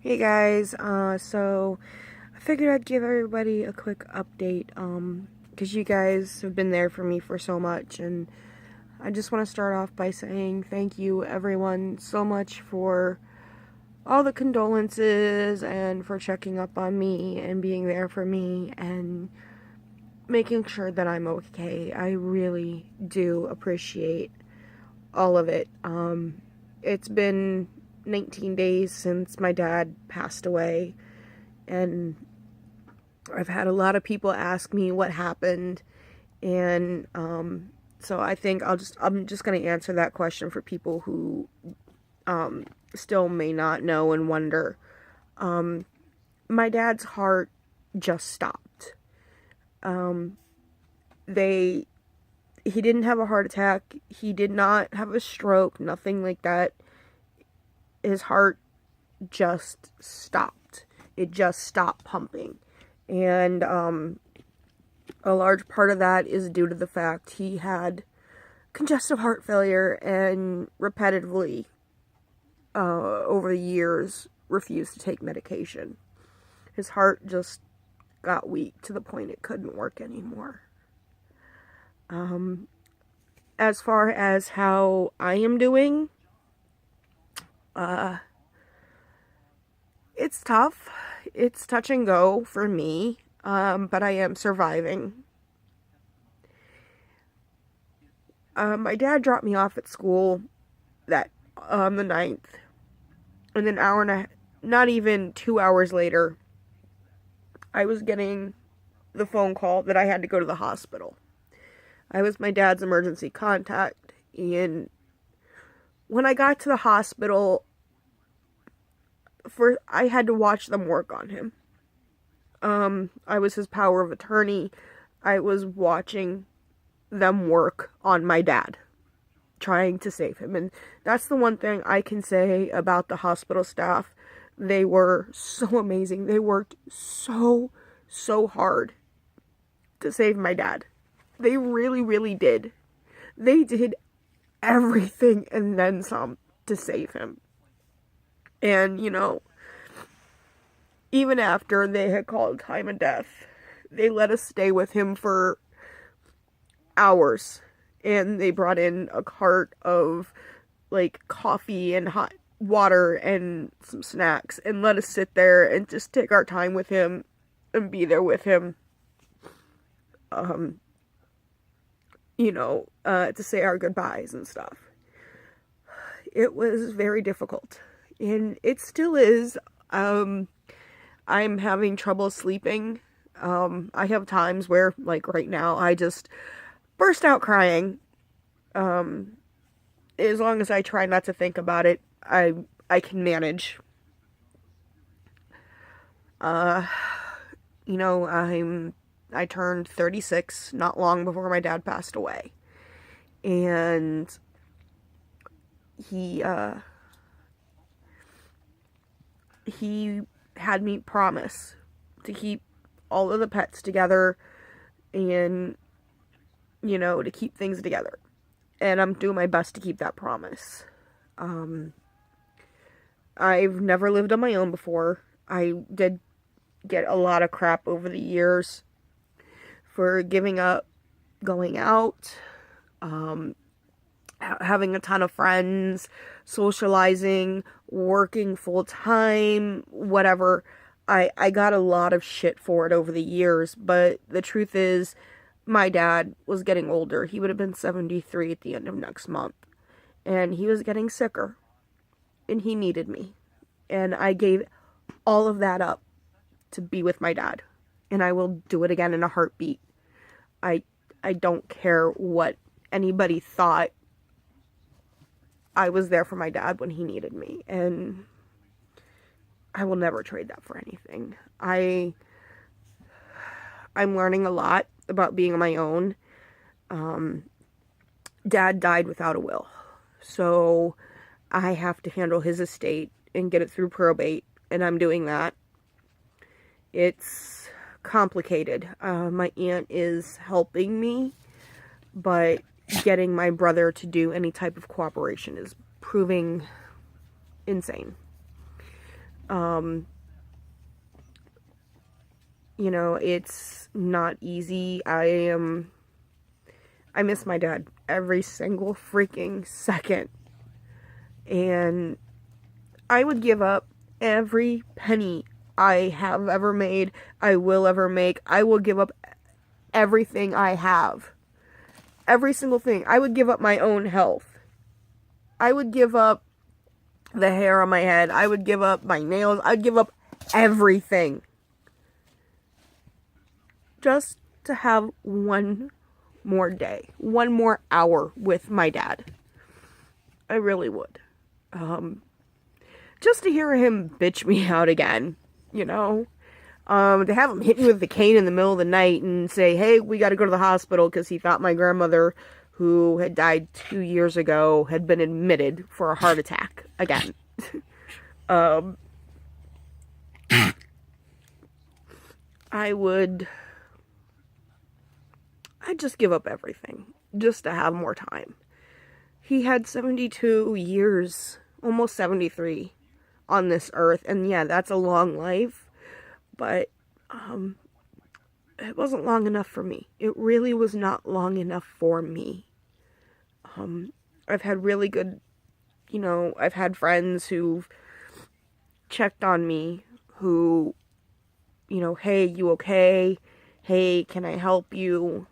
Hey guys, so I figured I'd give everybody a quick update, because you guys have been there for me for so much, and I just want to start off by saying thank you everyone so much for all the condolences and for checking up on me and being there for me and making sure that I'm okay. I really do appreciate all of it. It's been 19 days since my dad passed away, and I've had a lot of people ask me what happened, and so I think I'm just going to answer that question for people who still may not know and wonder. My dad's heart just stopped. They He didn't have a heart attack. He did not have a stroke, nothing like that. His heart just stopped. It just stopped pumping. And a large part of that is due to the fact he had congestive heart failure and repetitively, over the years, refused to take medication. His heart just got weak to the point it couldn't work anymore. As far as how I am doing, it's tough. It's touch and go for me, but I am surviving. My dad dropped me off at school that the 9th, and an hour and a not even 2 hours later, I was getting the phone call that I had to go to the hospital. I was my dad's emergency contact, and when I got to the hospital, I had to watch them work on him. I was his power of attorney. I was watching them work on my dad, trying to save him. And that's the one thing I can say about the hospital staff. They were so amazing. They worked so hard to save my dad. They really, really did. They did everything and then some to save him. And, even after they had called time of death, they let us stay with him for hours. And they brought in a cart of, like, coffee and hot water and some snacks and let us sit there and just take our time with him and be there with him. To say our goodbyes and stuff. It was very difficult. And it still is. I'm having trouble sleeping. I have times where, like right now, I just burst out crying. As long as I try not to think about it, I can manage. I turned 36 not long before my dad passed away. And he had me promise to keep all of the pets together and, to keep things together. And I'm doing my best to keep that promise. I've never lived on my own before. I did get a lot of crap over the years for giving up going out, having a ton of friends, socializing, working full time, whatever. I got a lot of shit for it over the years, but the truth is, my dad was getting older. He would have been 73 at the end of next month. And he was getting sicker. And he needed me. And I gave all of that up to be with my dad. And I will do it again in a heartbeat. I don't care what anybody thought. I was there for my dad when he needed me. And I will never trade that for anything. I'm learning a lot about being on my own. Dad died without a will. So I have to handle his estate and get it through probate. And I'm doing that. It's complicated. My aunt is helping me, but getting my brother to do any type of cooperation is proving insane. You know, it's not easy. I miss my dad every single freaking second. And I would give up every penny I have ever made, I will ever make. I will give up everything I have. Every single thing. I would give up my own health. I would give up the hair on my head. I would give up my nails. I'd give up everything. Just to have one more day. One more hour with my dad. I really would. Just to hear him bitch me out again, you know? To have him hit me with the cane in the middle of the night and say, hey, we gotta go to the hospital because he thought my grandmother, who had died 2 years ago, had been admitted for a heart attack again. I'd just give up everything just to have more time. He had 72 years, almost 73, on this earth, and yeah, that's a long life. But, it wasn't long enough for me. It really was not long enough for me. I've had really good, you know, I've had friends who've checked on me, who, you know, hey, you okay? Hey, can I help you?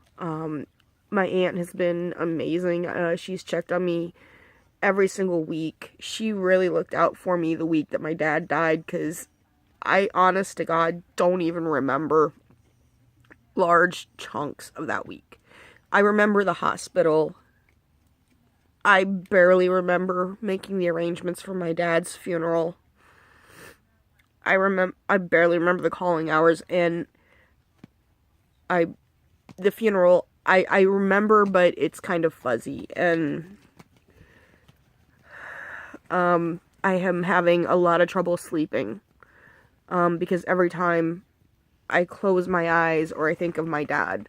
My aunt has been amazing. She's checked on me every single week. She really looked out for me the week that my dad died, because I, honest to God, don't even remember large chunks of that week. I remember the hospital. I barely remember making the arrangements for my dad's funeral. I barely remember the calling hours, and the funeral, I remember, but it's kind of fuzzy, and I am having a lot of trouble sleeping. Because every time I close my eyes or I think of my dad,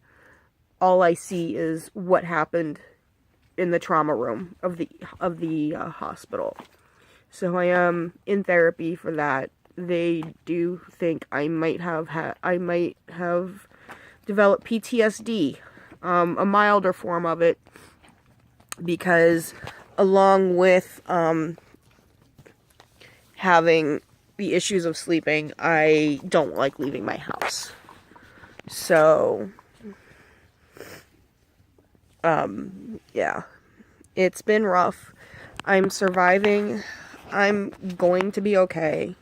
all I see is what happened in the trauma room of the hospital. So I am in therapy for that. They do think I might have developed PTSD, a milder form of it, because along with having the issues of sleeping, I don't like leaving my house. So, yeah, it's been rough. I'm surviving. I'm going to be okay.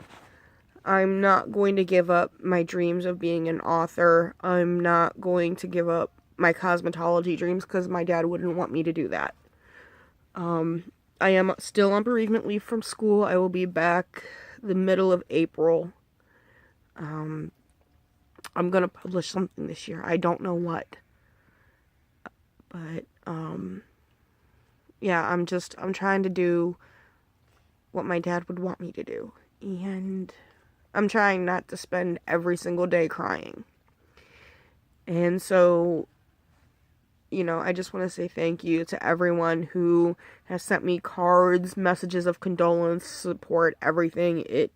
I'm not going to give up my dreams of being an author. I'm not going to give up my cosmetology dreams, because my dad wouldn't want me to do that. I am still on bereavement leave from school. I will be back the middle of April. I'm gonna publish something this year. I don't know what. But, yeah, I'm trying to do what my dad would want me to do. And I'm trying not to spend every single day crying. And so, you know, I just want to say thank you to everyone who has sent me cards, messages of condolence, support, everything. It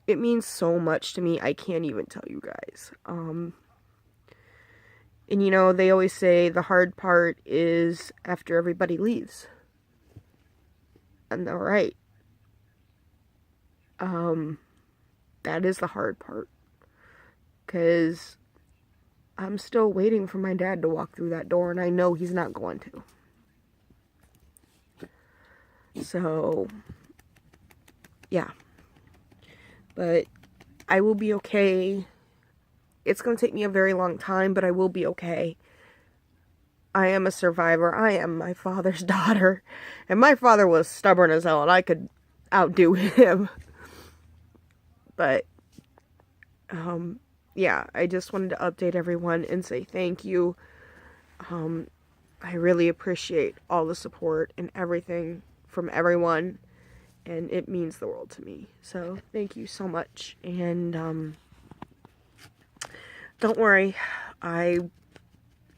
means so much to me. I can't even tell you guys. And you know, they always say the hard part is after everybody leaves. And they're right. That is the hard part. 'Cause I'm still waiting for my dad to walk through that door, and I know he's not going to. So, yeah. But I will be okay. It's going to take me a very long time, but I will be okay. I am a survivor. I am my father's daughter. And my father was stubborn as hell, and I could outdo him. But, yeah, I just wanted to update everyone and say thank you. I really appreciate all the support and everything from everyone, and it means the world to me. So, thank you so much, and, don't worry, I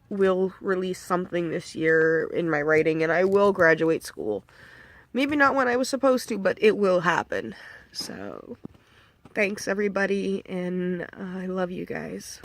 will release something this year in my writing, and I will graduate school. Maybe not when I was supposed to, but it will happen. So, thanks everybody, and I love you guys.